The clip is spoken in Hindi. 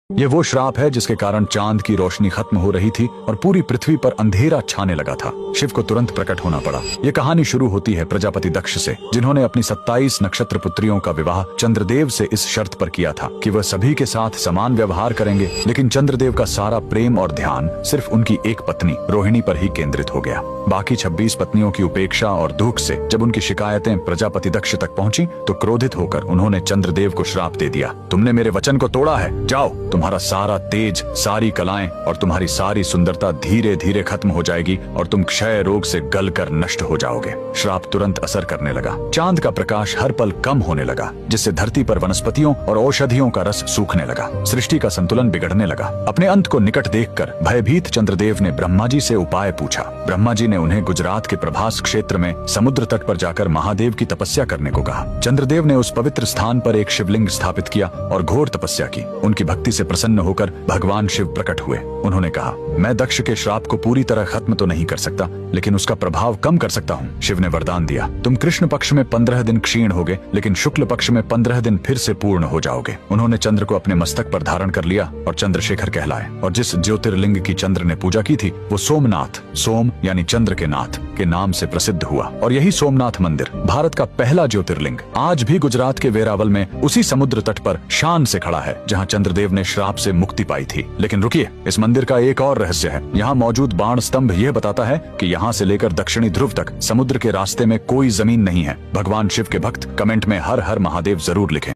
ये वो श्राप है जिसके कारण चांद की रोशनी खत्म हो रही थी और पूरी पृथ्वी पर अंधेरा छाने लगा था। शिव को तुरंत प्रकट होना पड़ा। ये कहानी शुरू होती है प्रजापति दक्ष से, जिन्होंने अपनी 27 नक्षत्र पुत्रियों का विवाह चंद्रदेव से इस शर्त पर किया था कि वह सभी के साथ समान व्यवहार करेंगे। लेकिन चंद्रदेव का सारा प्रेम और ध्यान सिर्फ उनकी एक पत्नी रोहिणी पर ही केंद्रित हो गया। बाकी 26 पत्नियों की उपेक्षा और दुख से जब उनकी शिकायतें प्रजापति दक्ष तक पहुंची तो क्रोधित होकर उन्होंने चंद्रदेव को श्राप दे दिया। तुमने मेरे वचन को तोड़ा है, जाओ, तुम्हारा सारा तेज, सारी कलाएं और तुम्हारी सारी सुंदरता धीरे धीरे खत्म हो जाएगी और तुम क्षय रोग से गलकर नष्ट हो जाओगे। श्राप तुरंत असर करने लगा। चांद का प्रकाश हर पल कम होने लगा, जिससे धरती पर वनस्पतियों और औषधियों का रस सूखने लगा। सृष्टि का संतुलन बिगड़ने लगा। अपने अंत को निकट देखकर भयभीत चंद्रदेव ने ब्रह्मा जी से उपाय पूछा। ब्रह्मा जी ने उन्हें गुजरात के प्रभास क्षेत्र में समुद्र तट पर जाकर महादेव की तपस्या करने को कहा। चंद्रदेव ने उस पवित्र स्थान पर एक शिवलिंग स्थापित किया और घोर तपस्या की। उनकी भक्ति से प्रसन्न होकर भगवान शिव प्रकट हुए। उन्होंने कहा, मैं दक्ष के श्राप को पूरी तरह खत्म तो नहीं कर सकता, लेकिन उसका प्रभाव कम कर सकता हूँ। शिव ने वरदान दिया, तुम कृष्ण पक्ष में 15 दिन क्षीण होगे, लेकिन शुक्ल पक्ष में 15 दिन फिर से पूर्ण हो जाओगे। उन्होंने चंद्र को अपने मस्तक पर धारण कर लिया और चंद्रशेखर कहलाए। और जिस ज्योतिर्लिंग की चंद्र ने पूजा की थी वो सोमनाथ, सोम यानी चंद्र के नाथ के नाम से प्रसिद्ध हुआ। और यही सोमनाथ मंदिर भारत का पहला ज्योतिर्लिंग आज भी गुजरात के वेरावल में उसी समुद्र तट पर शान से खड़ा है, जहाँ चंद्रदेव ने श्राप से मुक्ति पाई थी। लेकिन रुकिए, इस मंदिर का एक और रहस्य है। यहाँ मौजूद बाण स्तंभ यह बताता है कि यहाँ से लेकर दक्षिणी ध्रुव तक समुद्र के रास्ते में कोई जमीन नहीं है। भगवान शिव के भक्त कमेंट में हर हर महादेव जरूर लिखें।